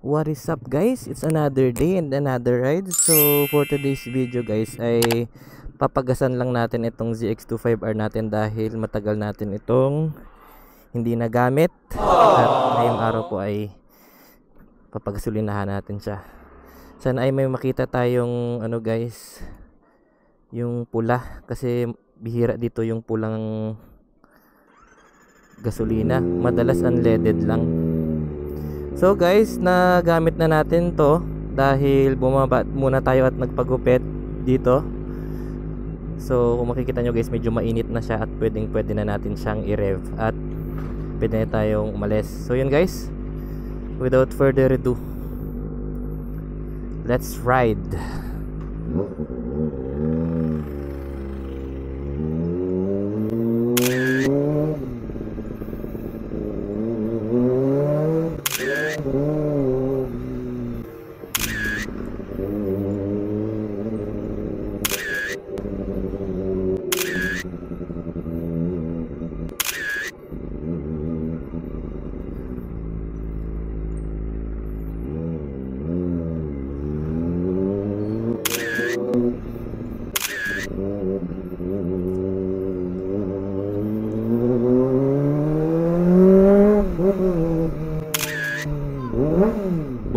What is up guys? It's another day and another ride. So for today's video guys ay papagasan lang natin itong ZX25R natin dahil matagal natin itong hindi nagamit. At ngayong araw po ay papagasolinahan natin siya. Sana ay may makita tayong ano guys, yung pula, kasi bihira dito yung pulang gasolina. Madalas unleaded lang. So guys, nagamit na natin to dahil bumaba muna tayo at nagpagupit dito. So kung makikita nyo guys, medyo mainit na siya at pwede na natin siyang i-rev at pwede na tayong umalis. So yun guys, without further ado, let's ride.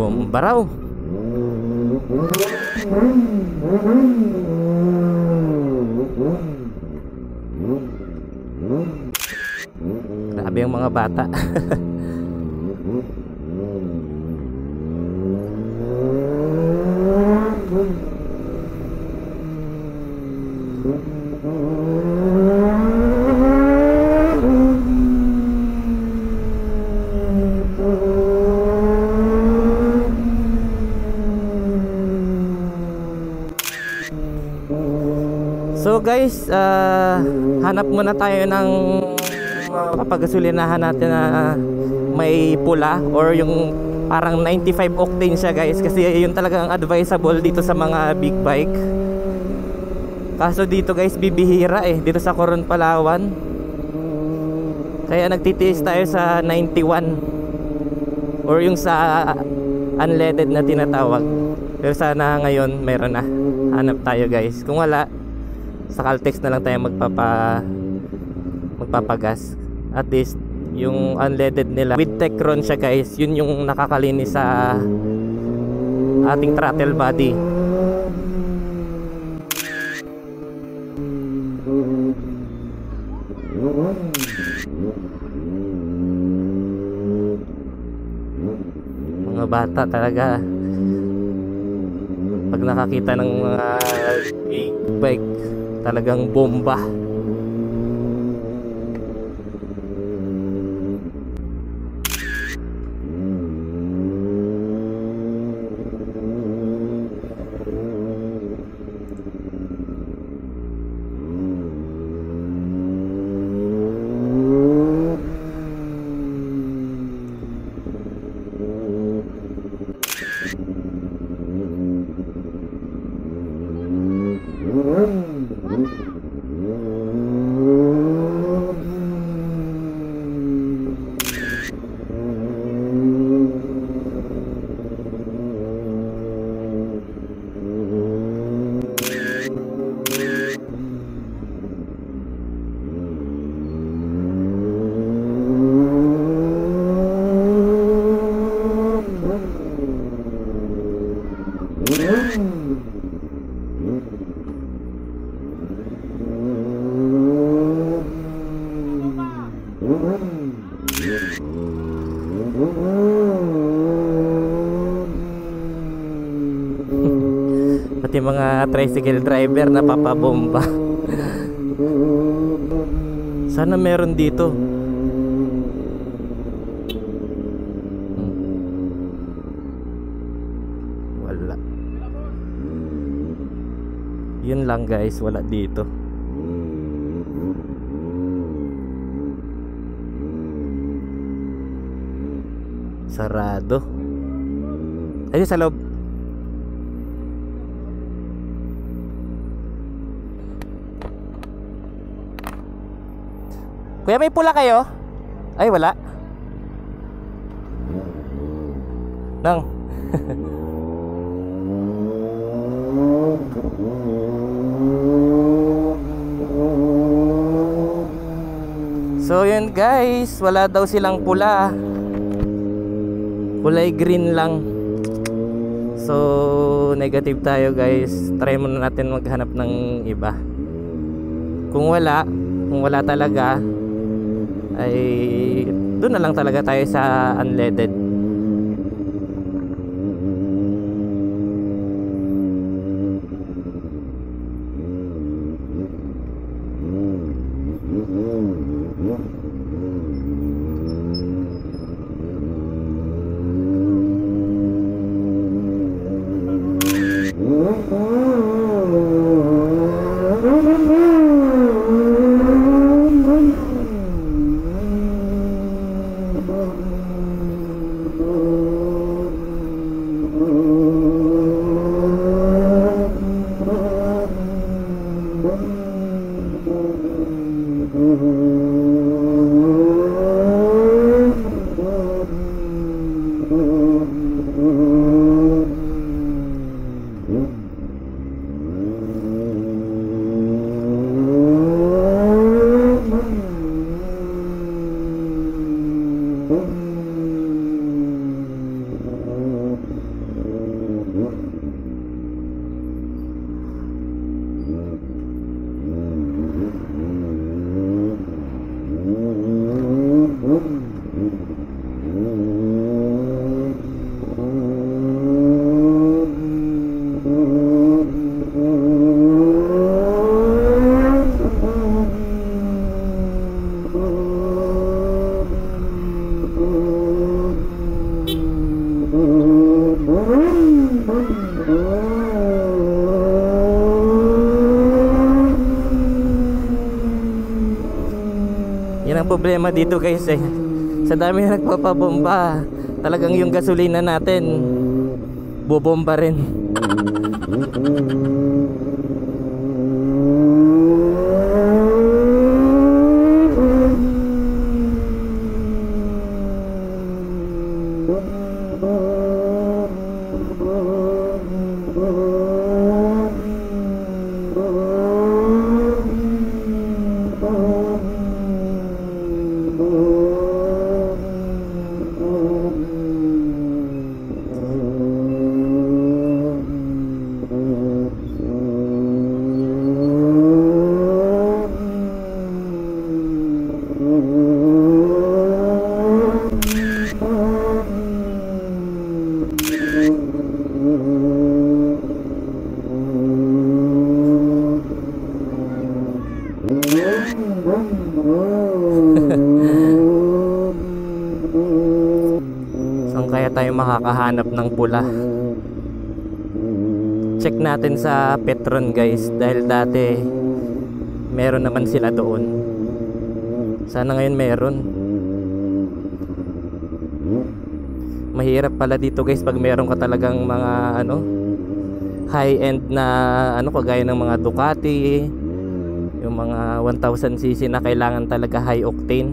Bomba raw. Grabe yung mga bata. So guys, hanap muna tayo ng papagasolinahan natin na may pula or yung parang 95 octane siya guys, kasi yun talagang advisable dito sa mga big bike. Kaso dito guys, bibihira dito sa Coron, Palawan. Kaya nagtitiis tayo sa 91 or yung sa unleaded na tinatawag. Pero sana ngayon meron na. Hanap tayo guys. Kung wala, sa Caltex na lang tayo magpapagas. At least yung unleaded nila with Techron siya guys, yun yung nakakalinis sa ating throttle body. Mga bata talaga, pag nakakita ng mga big bike, talagang bomba. Pati mga tricycle driver na papabomba. Sana meron dito. Wala. Yun lang guys, wala dito. Sarado. Ayun sa loob. Kuya, may pula kayo? Ay, wala. Nang, So yun guys, wala daw silang pula, kulay green lang. So negative tayo guys. Try muna natin maghanap ng iba. Kung wala talaga, ay doon na lang talaga tayo sa unleaded. Yan ang problema dito guys eh. Sa dami na nagpapabomba, talagang yung gasolina natin bobomba rin. Saan kaya tayo makakahanap ng pula? Check natin sa Petron guys, dahil dati meron naman sila doon. Sana ngayon meron. Mahirap pala dito guys pag meron ka talagang mga high end na kagaya ng mga Ducati, yung mga 1000cc na kailangan talaga high octane.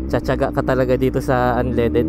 Tsatsaga ka talaga dito sa unleaded.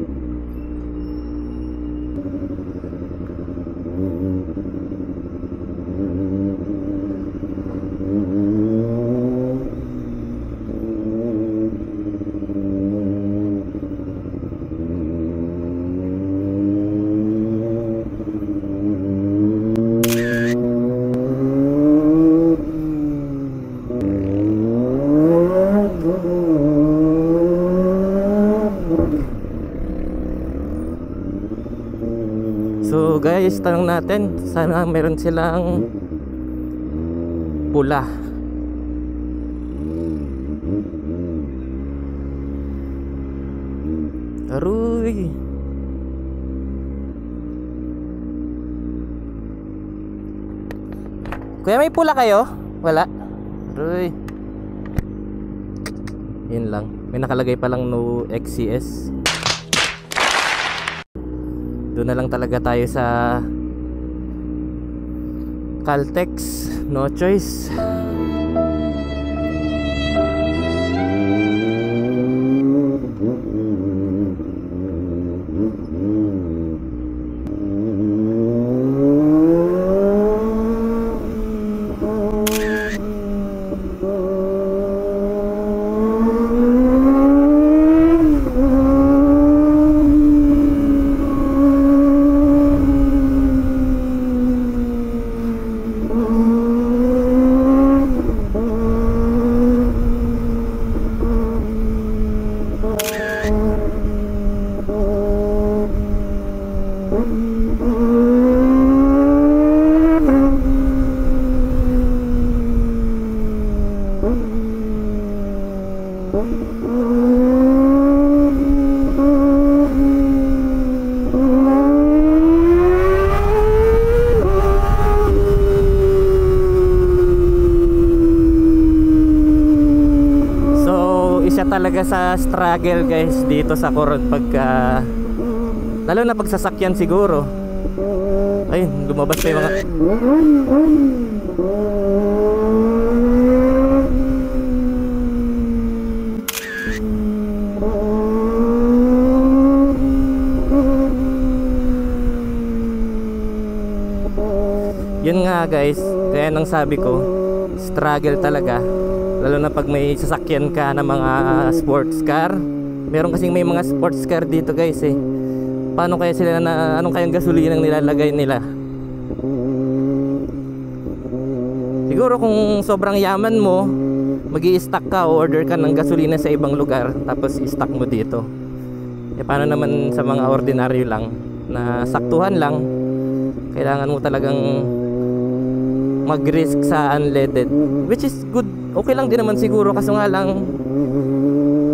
So guys, tanong natin, sana meron silang pula. Aruy. Kuya, may pula kayo? Wala. Aruy. Yun lang. May nakalagay palang no XCS. Doon na lang talaga tayo sa Caltex. No choice. ka sa struggle guys dito sa Coron pagka lalo na pag sasakyan siguro. Ayun, lumabas pa yung mga yun nga guys, kaya nang sabi ko struggle talaga, lalo na pag may sasakyan ka na mga sports car. Meron kasing may mga sports car dito guys eh. Paano kaya sila na, anong kayang gasolina ang nilalagay nila? Siguro kung sobrang yaman mo, magi-stock ka o order ka ng gasolina sa ibang lugar tapos i-stock mo dito. Eh paano naman sa mga ordinaryo lang na saktuhan lang, kailangan mo talagang mag-risk sa unleaded, which is good. Okay lang din naman siguro, kaso nga lang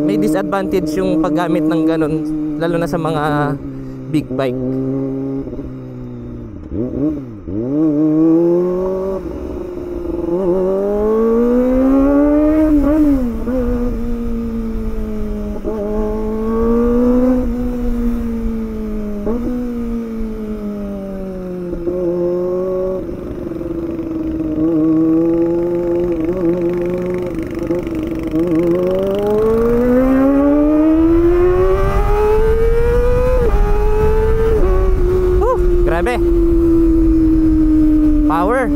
may disadvantage yung paggamit ng ganun, lalo na sa mga big bike. Grabe. Power.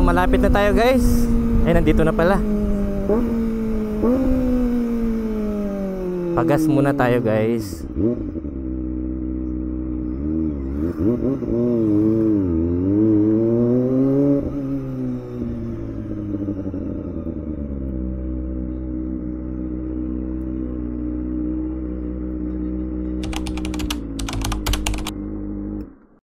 Malapit na tayo guys. Ay, nandito na pala. Pagas muna tayo guys.